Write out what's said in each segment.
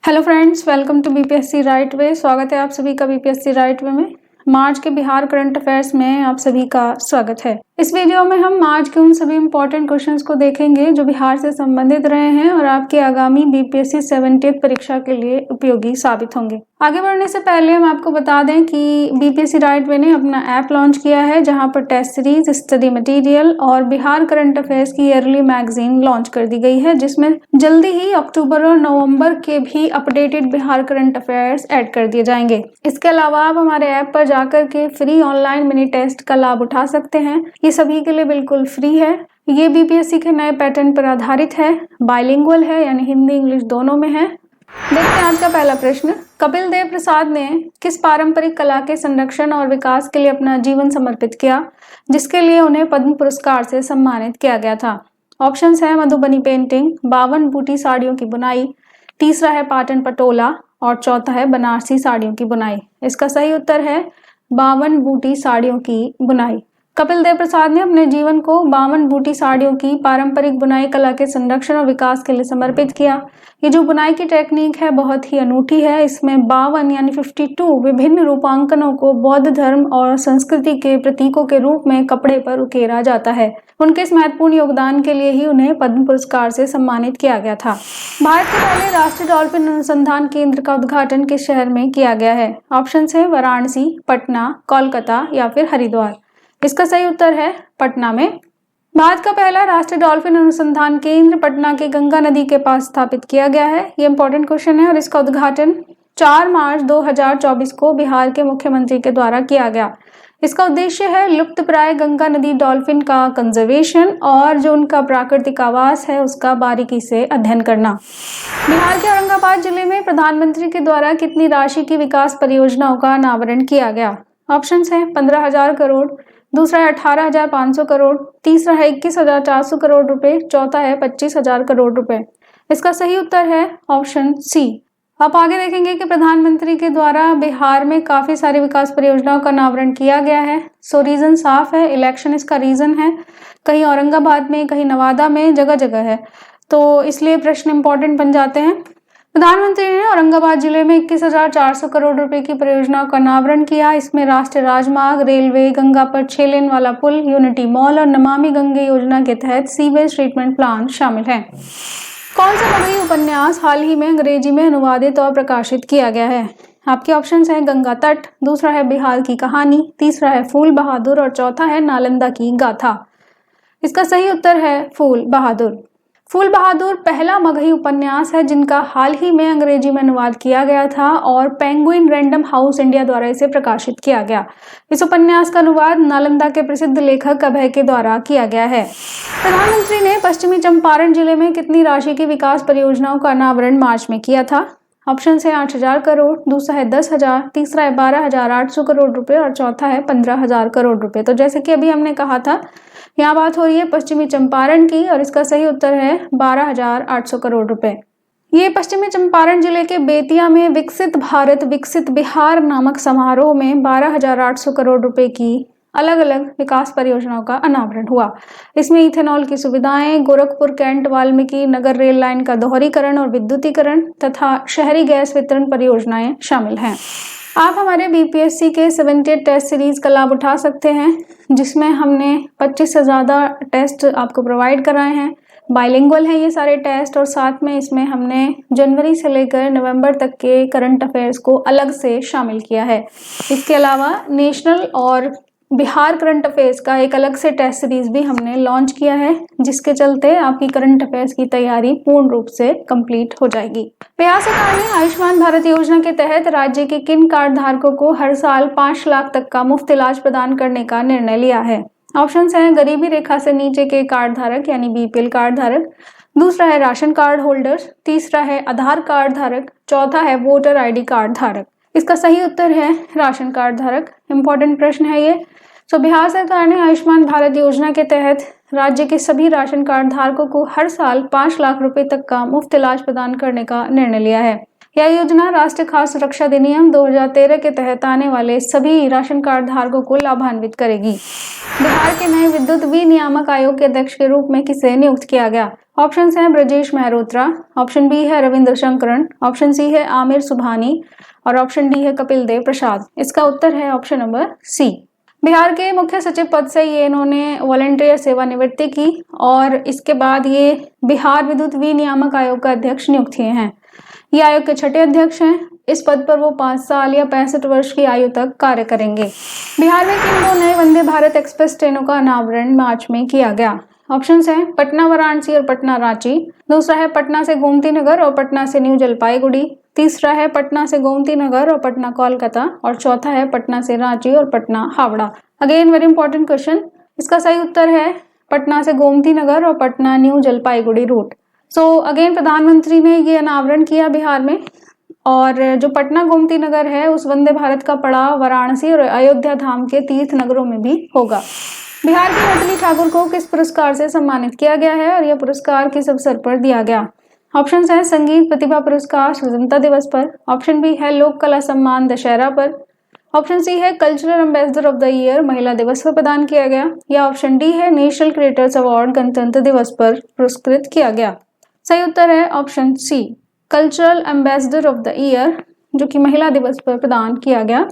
Hello friends, welcome to BPSC right way. स्वागत है आप सभी का बीपीएससी राइट वे में। मार्च के बिहार करंट अफेयर्स में आप सभी का स्वागत है। इस वीडियो में हम मार्च के उन सभी इंपॉर्टेंट क्वेश्चंस को देखेंगे जो बिहार से संबंधित रहे हैं और आपके आगामी बीपीएससी 70th परीक्षा के लिए उपयोगी साबित होंगे। आगे बढ़ने से पहले हम आपको बता दें कि बीपीएससी राइट वे ने अपना ऐप लॉन्च किया है, जहां पर टेस्ट सीरीज, स्टडी मटेरियल और बिहार करंट अफेयर्स की ईयरली मैगजीन लॉन्च कर दी गई है, जिसमें जल्दी ही अक्टूबर और नवंबर के भी updated Bihar current affairs add कर दिए जाएंगे। इसके अलावा आप हमारे ऐप पर जाकर के फ्री ऑनलाइन मिनी टेस्ट का लाभ उठा सकते हैं। ये सभी के लिए बिल्कुल फ्री है। ये बीपीएससी के नए पैटर्न पर आधारित है, बाइलिंगुअल है, यानी हिंदी इंग्लिश दोनों में है। देखते हैं आज का पहला प्रश्न। कपिल देव प्रसाद ने किस पारंपरिक कला के संरक्षण और विकास के लिए अपना जीवन समर्पित किया, जिसके लिए उन्हें पद्म पुरस्कार से सम्मानित किया गया था? ऑप्शंस है मधुबनी पेंटिंग, 52 बूटी साड़ियों की बुनाई, तीसरा है पाटन पटोला और चौथा है बनारसी साड़ियों की बुनाई। इसका सही उत्तर है 52 बूटी साड़ियों की बुनाई। कपिल देव प्रसाद ने अपने जीवन को 52 बूटी साड़ियों की पारंपरिक बुनाई कला के संरक्षण और विकास के लिए समर्पित किया। ये जो बुनाई की टेक्निक है बहुत ही अनूठी है। इसमें 52 यानी 52 विभिन्न रूपांकनों को बौद्ध धर्म और संस्कृति के प्रतीकों के रूप में कपड़े पर उकेरा जाता है। उनके इस महत्वपूर्ण योगदान के लिए ही उन्हें पद्म पुरस्कार से सम्मानित किया गया था। भारत के पहले राष्ट्रीय डॉल्फिन अनुसंधान केंद्र का उद्घाटन किस शहर में किया गया है? ऑप्शन है वाराणसी, पटना, कोलकाता या फिर हरिद्वार। इसका सही उत्तर है पटना में। भारत का पहला राष्ट्रीय डॉल्फिन अनुसंधान केंद्र पटना के गंगा नदी के पास स्थापित किया गया है। ये इंपॉर्टेंट क्वेश्चन है और इसका उद्घाटन 4 मार्च 2024 को बिहार के मुख्यमंत्री के द्वारा किया गया। इसका उद्देश्य है लुप्तप्राय गंगा नदी डॉल्फिन का कंजर्वेशन और जो उनका प्राकृतिक आवास है उसका बारीकी से अध्ययन करना। बिहार के औरंगाबाद जिले में प्रधानमंत्री के द्वारा कितनी राशि की विकास परियोजनाओं का अनावरण किया गया? ऑप्शंस हैं 15,000 करोड़, दूसरा है 18,500 करोड़, तीसरा है 21,400 करोड़ रुपए, चौथा है 25,000 करोड़ रुपए। इसका सही उत्तर है ऑप्शन सी। आप आगे देखेंगे कि प्रधानमंत्री के द्वारा बिहार में काफी सारी विकास परियोजनाओं का अनावरण किया गया है। सो रीजन साफ है, इलेक्शन इसका रीजन है। कहीं औरंगाबाद में, कहीं नवादा में, जगह जगह है, तो इसलिए प्रश्न इंपॉर्टेंट बन जाते हैं। प्रधानमंत्री ने औरंगाबाद जिले में 21,400 करोड़ रुपए की परियोजनाओं का अनावरण किया। इसमें राष्ट्रीय राजमार्ग, रेलवे, गंगा पर 6 लेन वाला पुल, यूनिटी मॉल और नमामि गंगे योजना के तहत सीवेज ट्रीटमेंट प्लांट शामिल है। कौन सा मगही उपन्यास हाल ही में अंग्रेजी में अनुवादित और प्रकाशित किया गया है? आपके ऑप्शंस हैं गंगा तट, दूसरा है बिहार की कहानी, तीसरा है फूल बहादुर और चौथा है नालंदा की गाथा। इसका सही उत्तर है फूल बहादुर। फूल बहादुर पहला मगही उपन्यास है जिनका हाल ही में अंग्रेजी में अनुवाद किया गया था और पेंगुइन रैंडम हाउस इंडिया द्वारा इसे प्रकाशित किया गया। इस उपन्यास का अनुवाद नालंदा के प्रसिद्ध लेखक अभय के द्वारा किया गया है। प्रधानमंत्री ने पश्चिमी चंपारण जिले में कितनी राशि की विकास परियोजनाओं का अनावरण मार्च में किया था? ऑप्शन है 8,000 करोड़, दूसरा है 10,000, तीसरा है 12,800 करोड़ रुपए और चौथा है 15,000 करोड़ रुपए। तो जैसे कि अभी हमने कहा था, यहाँ बात हो रही है पश्चिमी चंपारण की और इसका सही उत्तर है 12,800 करोड़ रुपए। ये पश्चिमी चंपारण जिले के बेतिया में विकसित भारत विकसित बिहार नामक समारोह में 12,800 करोड़ रुपए की अलग अलग विकास परियोजनाओं का अनावरण हुआ। इसमें इथेनॉल की सुविधाएं, Gorakhpur cantt Valmiki Nagar rail line का दोहरीकरण और विद्युतीकरण तथा शहरी गैस वितरण परियोजनाएं शामिल हैं। आप हमारे बीपीएससी के 70 टेस्ट सीरीज का लाभ उठा सकते हैं, जिसमें हमने 25 से ज़्यादा टेस्ट आपको प्रोवाइड कराए हैं। बाइलिंगुअल हैं ये सारे टेस्ट और साथ में इसमें हमने जनवरी से लेकर नवंबर तक के करंट अफेयर्स को अलग से शामिल किया है। इसके अलावा नेशनल और बिहार करंट अफेयर्स का एक अलग से टेस्ट सीरीज भी हमने लॉन्च किया है, जिसके चलते आपकी करंट अफेयर्स की तैयारी पूर्ण रूप से कंप्लीट हो जाएगी। बिहार सरकार ने आयुष्मान भारत योजना के तहत राज्य के किन कार्ड धारकों को हर साल 5 लाख तक का मुफ्त इलाज प्रदान करने का निर्णय लिया है? ऑप्शंस हैं गरीबी रेखा से नीचे के कार्ड धारक यानी बीपीएल कार्ड धारक, दूसरा है राशन कार्ड होल्डर्स, तीसरा है आधार कार्ड धारक, चौथा है वोटर आईडी कार्ड धारक। इसका सही उत्तर है राशन कार्ड धारक। इंपॉर्टेंट प्रश्न है ये। तो बिहार सरकार ने आयुष्मान भारत योजना के तहत राज्य के सभी राशन कार्ड धारकों को हर साल 5 लाख रुपए तक का मुफ्त इलाज प्रदान करने का निर्णय लिया है। यह योजना राष्ट्रीय खाद्य सुरक्षा अधिनियम 2013 के तहत आने वाले सभी राशन कार्ड धारकों को लाभान्वित करेगी। बिहार के नए विद्युत विनियामक आयोग के अध्यक्ष के रूप में किसे नियुक्त किया गया? ऑप्शन है ब्रजेश मेहरोत्रा, ऑप्शन बी है रविंद्र शंकरन, ऑप्शन सी है आमिर सुबहानी और ऑप्शन डी है कपिल देव प्रसाद। इसका उत्तर है ऑप्शन नंबर सी। बिहार के मुख्य सचिव पद से ये इन्होंने वॉलंटियर सेवानिवृत्ति की और इसके बाद ये बिहार विद्युत विनियामक आयोग का अध्यक्ष नियुक्त हुए हैं। ये आयोग के छठे अध्यक्ष हैं। इस पद पर वो 5 साल या 65 वर्ष की आयु तक कार्य करेंगे। बिहार में किन 2 नए वंदे भारत एक्सप्रेस ट्रेनों का अनावरण मार्च में किया गया? ऑप्शन है पटना वाराणसी और पटना रांची, दूसरा है पटना से गोमती नगर और पटना से न्यू जलपाईगुड़ी, तीसरा है पटना से गोमती नगर और पटना कोलकाता और चौथा है पटना से रांची और Patna Howrah. Again very important question. इसका सही उत्तर है पटना से गोमती नगर और Patna new Jalpaiguri route. So again प्रधानमंत्री ने ये अनावरण किया बिहार में और जो पटना गोमती नगर है उस वंदे भारत का पड़ाव वाराणसी और अयोध्या धाम के तीर्थ नगरों में भी होगा। बिहार की मैथिली ठाकुर को किस पुरस्कार से सम्मानित किया गया है और यह पुरस्कार किस अवसर पर दिया गया? ऑप्शन है संगीत प्रतिभा पुरस्कार स्वतंत्रता दिवस पर, ऑप्शन बी है लोक कला सम्मान दशहरा पर, ऑप्शन सी है cultural ambassador of the year महिला दिवस पर प्रदान किया गया या ऑप्शन डी है नेशनल क्रिएटर्स अवार्ड गणतंत्र दिवस पर पुरस्कृत किया गया। सही उत्तर है option c cultural ambassador of the year, जो कि महिला दिवस पर प्रदान किया गया।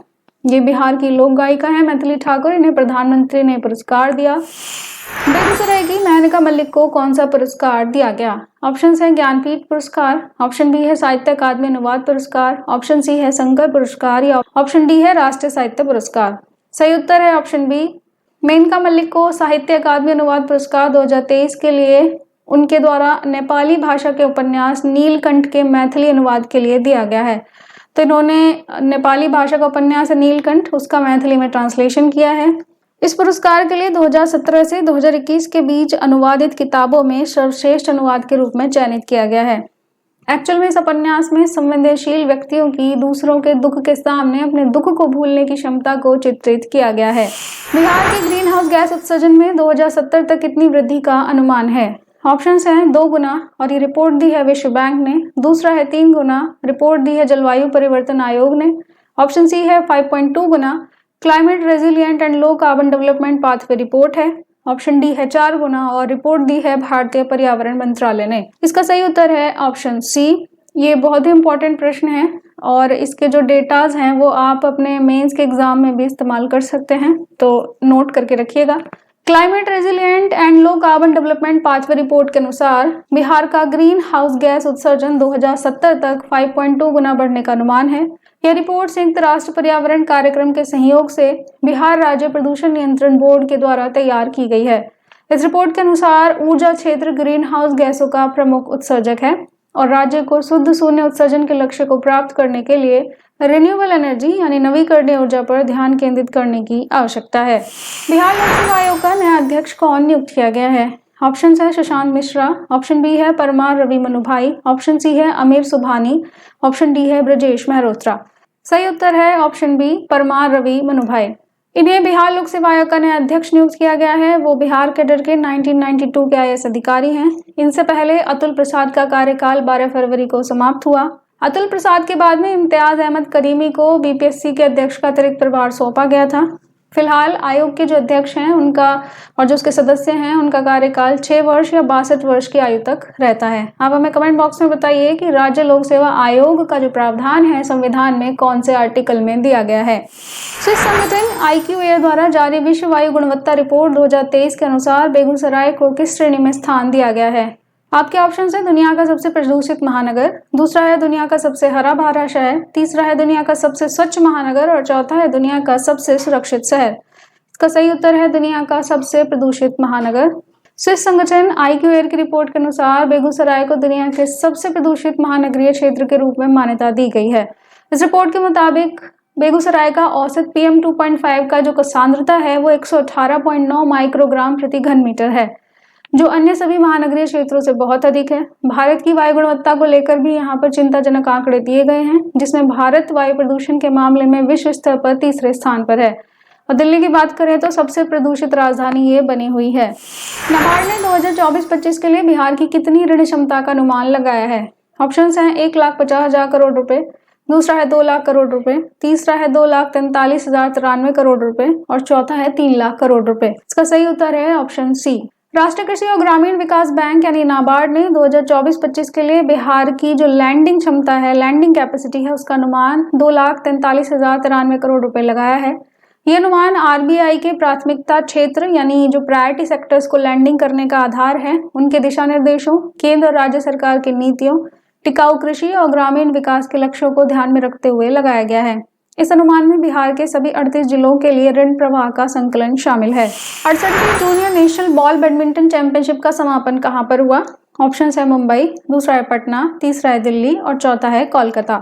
ये बिहार की लोक गायिका है मैथिली ठाकुर, इन्हें प्रधानमंत्री ने पुरस्कार दिया। बेगूसराय की मेनका मल्लिक को कौन सा पुरस्कार दिया गया? ऑप्शन है ज्ञानपीठ पुरस्कार, ऑप्शन बी है साहित्य अकादमी अनुवाद पुरस्कार, ऑप्शन सी है शंकर पुरस्कार या ऑप्शन डी है राष्ट्रीय साहित्य पुरस्कार। सही उत्तर है ऑप्शन बी। मेनका मल्लिक को साहित्य अकादमी अनुवाद पुरस्कार 2023 के लिए उनके द्वारा नेपाली भाषा के उपन्यास नीलकंठ के मैथिली अनुवाद के लिए दिया गया है। तो इन्होंने नेपाली भाषा का उपन्यास नीलकंठ उसका मैथिली में ट्रांसलेशन किया है। इस पुरस्कार के लिए 2017 से 2021 के बीच अनुवादित किताबों में सर्वश्रेष्ठ अनुवाद के रूप में चयनित किया गया है। एक्चुअल में इस उपन्यास में संवेदनशील व्यक्तियों की दूसरों के दुख के सामने अपने दुख को भूलने की क्षमता को चित्रित किया गया है। बिहार के ग्रीन हाउस गैस उत्सर्जन में 2070 तक कितनी वृद्धि का अनुमान है? ऑप्शन है 2 गुना और ये रिपोर्ट दी है विश्व बैंक ने, दूसरा है 3 गुना, रिपोर्ट दी है जलवायु परिवर्तन आयोग ने, ऑप्शन सी है 5.2 गुना, climate resilient and low carbon development pathway report है, ऑप्शन डी है 4 गुना और रिपोर्ट दी है भारतीय पर्यावरण मंत्रालय ने। इसका सही उत्तर है ऑप्शन सी। ये बहुत ही इंपॉर्टेंट प्रश्न है और इसके जो डेटाज हैं वो आप अपने मेंस के एग्जाम में भी इस्तेमाल कर सकते हैं, तो नोट करके रखिएगा। Climate resilient and low carbon development pathway report के अनुसार बिहार का ग्रीन हाउस गैस उत्सर्जन 2070 तक 5.2 गुना बढ़ने का अनुमान है। यह रिपोर्ट संयुक्त राष्ट्र पर्यावरण कार्यक्रम के सहयोग से बिहार राज्य प्रदूषण नियंत्रण बोर्ड के द्वारा तैयार की गई है। इस रिपोर्ट के अनुसार ऊर्जा क्षेत्र ग्रीन हाउस गैसों का प्रमुख उत्सर्जक है और राज्य को शुद्ध शून्य उत्सर्जन के लक्ष्य को प्राप्त करने के लिए रिन्यूएबल एनर्जी यानी नवीकरणीय ऊर्जा पर ध्यान केंद्रित करने की आवश्यकता है। बिहार लोक सेवा आयोग का नया अध्यक्ष कौन नियुक्त किया गया है? ऑप्शन है शशांक मिश्रा, ऑप्शन बी है परमार रवि मनुभाई, ऑप्शन सी है आमिर सुबहानी, ऑप्शन डी है ब्रजेश मेहरोत्रा। सही उत्तर है ऑप्शन बी परमार रवि मनुभाई। इन्हें बिहार लोक सेवा आयोग का नया अध्यक्ष नियुक्त किया गया है। वो बिहार कैडर के 1992 के IAS अधिकारी हैं। इनसे पहले अतुल प्रसाद का कार्यकाल 12 फरवरी को समाप्त हुआ। अतुल प्रसाद के बाद में इम्तियाज अहमद करीमी को BPSC के अध्यक्ष का अतिरिक्त प्रभार सौंपा गया था। फिलहाल आयोग के जो अध्यक्ष हैं उनका और जो उसके सदस्य हैं उनका कार्यकाल 6 वर्ष या 62 वर्ष की आयु तक रहता है। आप हमें कमेंट बॉक्स में बताइए कि राज्य लोक सेवा आयोग का जो प्रावधान है संविधान में कौन से आर्टिकल में दिया गया है। स्विस संगठन IQAir द्वारा जारी विश्व वायु गुणवत्ता रिपोर्ट 2023 के अनुसार बेगूसराय को किस श्रेणी में स्थान दिया गया है? आपके ऑप्शन है दुनिया का सबसे प्रदूषित महानगर, दूसरा है दुनिया का सबसे हरा भरा शहर, तीसरा है दुनिया का सबसे स्वच्छ महानगर और चौथा है दुनिया का सबसे सुरक्षित शहर। इसका सही उत्तर है दुनिया का सबसे प्रदूषित महानगर। स्विस संगठन IQAir की रिपोर्ट के अनुसार बेगूसराय को दुनिया के सबसे प्रदूषित महानगरीय क्षेत्र के रूप में मान्यता दी गई है। इस रिपोर्ट के मुताबिक बेगूसराय का औसत PM 2.5 का जो सांद्रता है वो 118.9 माइक्रोग्राम प्रति घन मीटर है, जो अन्य सभी महानगरीय क्षेत्रों से बहुत अधिक है। भारत की वायु गुणवत्ता को लेकर भी यहाँ पर चिंताजनक आंकड़े दिए गए हैं, जिसमें भारत वायु प्रदूषण के मामले में विश्व स्तर पर तीसरे स्थान पर है और दिल्ली की बात करें तो सबसे प्रदूषित राजधानी ये बनी हुई है। नाबार्ड ने 2024-25 के लिए बिहार की कितनी ऋण क्षमता का अनुमान लगाया है? ऑप्शन हैं 1,50,000 करोड़ रुपए, दूसरा है 2 लाख करोड़ रुपए, तीसरा है 2,43,093 करोड़ रुपए और चौथा है 3 लाख करोड़ रुपए। इसका सही उत्तर है ऑप्शन सी। राष्ट्रीय कृषि और ग्रामीण विकास बैंक यानी नाबार्ड ने 2024-25 के लिए बिहार की जो लैंडिंग क्षमता है, लैंडिंग कैपेसिटी है, उसका अनुमान 2,43,093 करोड़ रुपए लगाया है। ये अनुमान आरबीआई के प्राथमिकता क्षेत्र यानी जो प्रायोरिटी सेक्टर्स को लैंडिंग करने का आधार है, उनके दिशा निर्देशों, केंद्र और राज्य सरकार की नीतियों, टिकाऊ कृषि और ग्रामीण विकास के लक्ष्यों को ध्यान में रखते हुए लगाया गया है। इस अनुमान में बिहार के सभी 38 जिलों के लिए ऋण प्रवाह का संकलन शामिल है। 68वीं junior national ball badminton championship का समापन कहां पर हुआ? ऑप्शन है मुंबई, दूसरा है पटना, तीसरा है दिल्ली और चौथा है कोलकाता।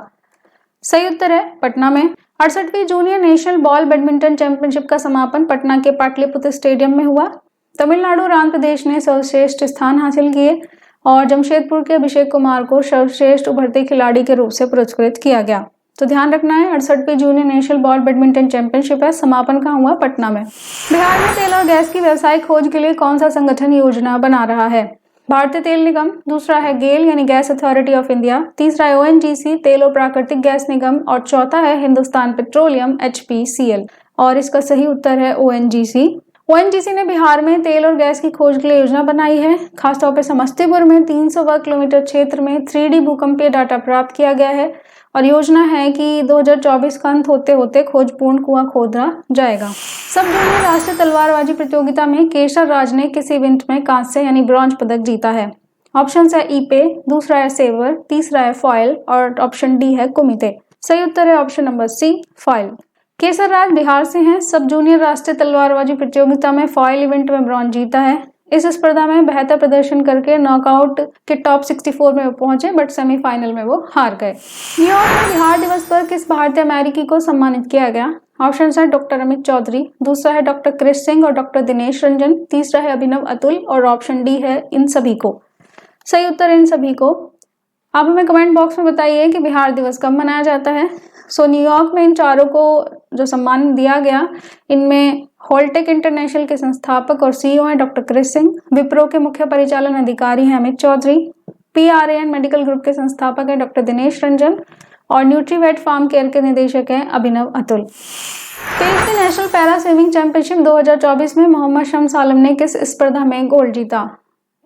सही उत्तर है पटना में। 68वीं junior national ball badminton championship का समापन पटना के पाटलिपुत्र स्टेडियम में हुआ। तमिलनाडु और आंध्र प्रदेश ने सर्वश्रेष्ठ स्थान हासिल किए और जमशेदपुर के अभिषेक कुमार को सर्वश्रेष्ठ उभरते खिलाड़ी के रूप से पुरस्कृत किया गया। तो ध्यान रखना है 68वीं junior national ball badminton championship है, समापन कहाँ हुआ? पटना में। बिहार में तेल और गैस की व्यावसायिक खोज के लिए कौन सा संगठन योजना बना रहा है? भारतीय तेल निगम, दूसरा है गेल यानी गैस अथॉरिटी ऑफ इंडिया, तीसरा है ओएनजीसी तेल और प्राकृतिक गैस निगम और चौथा है हिंदुस्तान पेट्रोलियम एचपीसीएल। और इसका सही उत्तर है ओएनजीसी। ओएनजीसी ने बिहार में तेल और गैस की खोज के लिए योजना बनाई है। खासतौर पर समस्तीपुर में 300 वर्ग किलोमीटर क्षेत्र में 3D भूकंपीय डाटा प्राप्त किया गया है और योजना है कि 2024 का अंत होते होते खोजपूर्ण कुआं खोदा जाएगा। सब जूनियर राष्ट्रीय तलवारबाजी प्रतियोगिता में केशर राज ने किस इवेंट में कांस्य यानी ब्रॉन्ज पदक जीता है? ऑप्शन है ईपे, दूसरा है सेवर, तीसरा है फॉयल और ऑप्शन डी है कुमिते। सही उत्तर है ऑप्शन नंबर सी, फॉयल। केसर राज बिहार से हैं। सब जूनियर राष्ट्रीय तलवारबाजी प्रतियोगिता में फॉयल इवेंट में ब्रॉन्ज जीता है। इस स्पर्धा में बेहतर प्रदर्शन करके नॉकआउट के टॉप 64 में वो पहुंचे, बट सेमीफाइनल में वो हार गए। न्यूयॉर्क में बिहार दिवस पर किस भारतीय अमेरिकी को सम्मानित किया गया? ऑप्शन है डॉक्टर अमित चौधरी, दूसरा है डॉक्टर क्रिस सिंह और डॉक्टर दिनेश रंजन, तीसरा है अभिनव अतुल और ऑप्शन डी है इन सभी को। सही उत्तर इन सभी को। आप हमें कमेंट बॉक्स में बताइए कि बिहार दिवस कब मनाया जाता है। न्यूयॉर्क में इन चारों को जो सम्मान दिया गया, इनमें होल्टेक इंटरनेशनल के संस्थापक और सीईओ हैं डॉक्टर क्रिस सिंह, विप्रो के मुख्य परिचालन अधिकारी हैं Amit Chaudhary, PRAN medical group के संस्थापक हैं डॉक्टर दिनेश रंजन और न्यूट्रीवेट फार्म केयर के निदेशक हैं अभिनव अतुल। 23वीं नेशनल पैरा स्विमिंग चैंपियनशिप 2024 में मोहम्मद शम्स आलम ने किस स्पर्धा में गोल्ड जीता?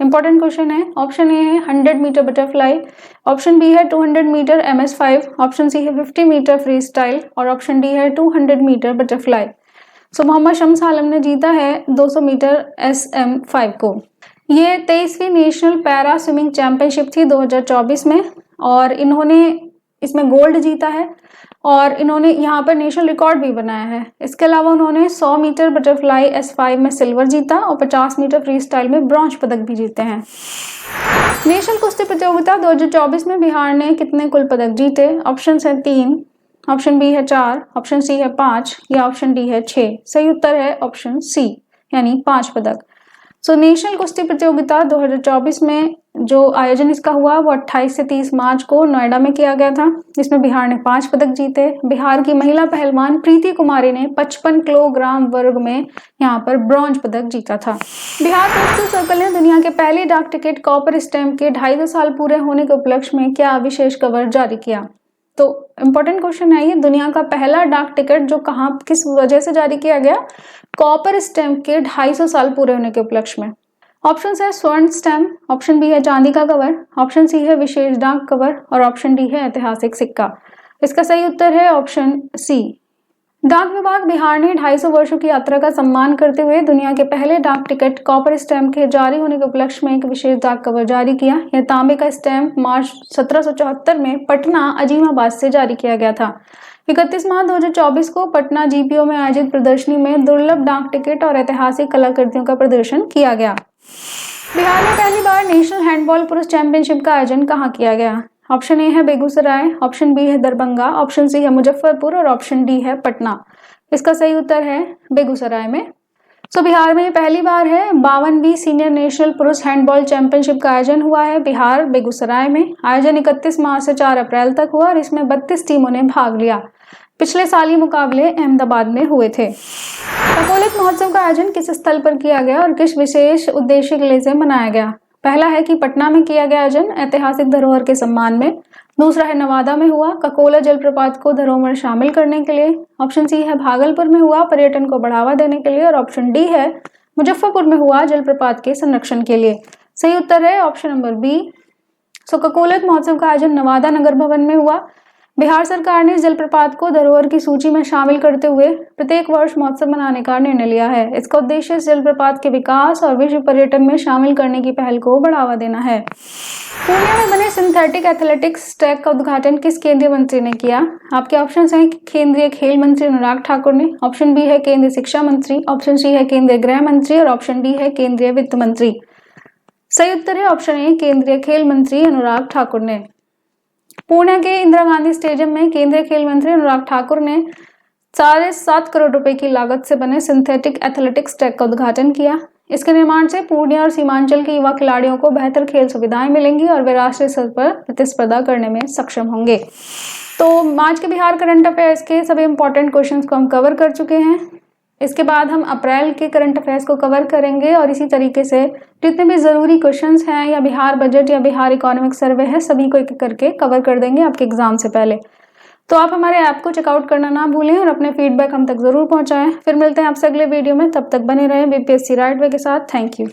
इंपॉर्टेंट क्वेश्चन है। ऑप्शन ए है 100 मीटर बटरफ्लाई, ऑप्शन बी है 200 मीटर MS5, ऑप्शन सी है 50 मीटर फ्री स्टाइल और ऑप्शन डी है 200 मीटर बटरफ्लाई। मोहम्मद शम्स आलम ने जीता है 200 मीटर SM5 को। ये 23वीं नेशनल पैरा स्विमिंग चैंपियनशिप थी 2024 में और इन्होंने इसमें गोल्ड जीता है और इन्होंने यहाँ पर नेशनल रिकॉर्ड भी बनाया है। इसके अलावा उन्होंने 100 मीटर बटरफ्लाई S5 में सिल्वर जीता और 50 मीटर फ्री स्टाइल में ब्रॉन्ज पदक भी जीते हैं। नेशनल कुश्ती प्रतियोगिता 2024 में बिहार ने कितने कुल पदक जीते? ऑप्शन है 3, ऑप्शन बी है 4, ऑप्शन सी है 5 या ऑप्शन डी है 6। सही उत्तर है ऑप्शन सी यानी 5 पदक। नेशनल कुश्ती प्रतियोगिता 2024 में जो आयोजन इसका हुआ वो 28 से 30 मार्च को नोएडा में किया गया था। इसमें बिहार ने 5 पदक जीते। बिहार की महिला पहलवान प्रीति कुमारी ने 55 किलोग्राम वर्ग में यहाँ पर ब्रॉन्ज पदक जीता था। बिहार पोस्टल सर्कल ने दुनिया के पहले डाक टिकट कॉपर स्टैम्प के 250 साल पूरे होने के उपलक्ष्य में क्या विशेष कवर जारी किया? तो इम्पोर्टेंट क्वेश्चन है ये, दुनिया का पहला डाक टिकट जो कहाँ किस वजह से जारी किया गया? कॉपर स्टैम्प के 250 साल पूरे होने के उपलक्ष्य में। ऑप्शन है स्वर्ण स्टैम्प, ऑप्शन बी है चांदी का कवर, ऑप्शन सी है विशेष डाक कवर और ऑप्शन डी है ऐतिहासिक सिक्का। इसका सही उत्तर है ऑप्शन सी। डाक विभाग बिहार ने 250 वर्षों की यात्रा का सम्मान करते हुए दुनिया के पहले डाक टिकट कॉपर स्टैम्प के जारी होने के उपलक्ष्य में एक विशेष डाक कवर जारी किया। यह तांबे का स्टैम्प मार्च 1774 में पटना अजीमाबाद से जारी किया गया था। 31 मार्च 2024 को पटना GPO में आयोजित प्रदर्शनी में दुर्लभ डाक टिकट और ऐतिहासिक कलाकृतियों का प्रदर्शन किया गया। बिहार में पहली बार नेशनल हैंडबॉल पुरुष चैंपियनशिप का आयोजन कहाँ किया गया? ऑप्शन ए है बेगूसराय, ऑप्शन बी है दरभंगा, ऑप्शन सी है मुजफ्फरपुर और ऑप्शन डी है पटना। इसका सही उत्तर है बेगूसराय में। बिहार में पहली बार है 52वीं सीनियर नेशनल पुरुष हैंडबॉल चैंपियनशिप का आयोजन हुआ है बिहार बेगूसराय में। आयोजन 31 मार्च से 4 अप्रैल तक हुआ और इसमें 32 टीमों ने भाग लिया। पिछले साल ये मुकाबले अहमदाबाद में हुए थे। खगोलिक महोत्सव का आयोजन किस स्थल पर किया गया और किस विशेष उद्देश्य के लिए इसे मनाया गया? पहला है कि पटना में किया गया आयोजन ऐतिहासिक धरोहर के सम्मान में। दूसरा है नवादा में हुआ ककोला जलप्रपात को धरोहर में शामिल करने के लिए। ऑप्शन सी है भागलपुर में हुआ पर्यटन को बढ़ावा देने के लिए। और ऑप्शन डी है मुजफ्फरपुर में हुआ जलप्रपात के संरक्षण के लिए। सही उत्तर है ऑप्शन नंबर बी। ककोलत महोत्सव का आयोजन नवादा नगर भवन में हुआ। बिहार सरकार ने जलप्रपात को धरोहर की सूची में शामिल करते हुए प्रत्येक वर्ष महोत्सव मनाने का निर्णय लिया है। इसका उद्देश्य इस जलप्रपात के विकास और विश्व पर्यटन में शामिल करने की पहल को बढ़ावा देना है। पूर्णिया में बने सिंथेटिक एथलेटिक्स ट्रैक का उद्घाटन किस केंद्रीय मंत्री ने किया? आपके ऑप्शन हैं केंद्रीय खेल मंत्री अनुराग ठाकुर ने, ऑप्शन बी है केंद्रीय शिक्षा मंत्री, ऑप्शन सी है केंद्रीय गृह मंत्री और ऑप्शन डी है केंद्रीय वित्त मंत्री। सही उत्तर है ऑप्शन ए केंद्रीय खेल मंत्री अनुराग ठाकुर ने। पुणे के इंदिरा गांधी स्टेडियम में केंद्रीय खेल मंत्री अनुराग ठाकुर ने 7.5 करोड़ रुपए की लागत से बने सिंथेटिक एथलेटिक्स ट्रैक का उद्घाटन किया। इसके निर्माण से पूर्णिया और सीमांचल के युवा खिलाड़ियों को बेहतर खेल सुविधाएं मिलेंगी और वे राष्ट्रीय स्तर पर प्रतिस्पर्धा करने में सक्षम होंगे। तो आज के बिहार करंट अफेयर्स के सभी इंपॉर्टेंट क्वेश्चंस को हम कवर कर चुके हैं। इसके बाद हम अप्रैल के करंट अफेयर्स को कवर करेंगे और इसी तरीके से जितने भी जरूरी क्वेश्चंस हैं या बिहार बजट या बिहार इकोनॉमिक सर्वे है सभी को एक करके कवर कर देंगे आपके एग्जाम से पहले। तो आप हमारे ऐप को चेकआउट करना ना भूलें और अपने फीडबैक हम तक जरूर पहुंचाएं। फिर मिलते हैं आपसे अगले वीडियो में, तब तक बने रहें बीपीएससी राइट वे के साथ। Thank you.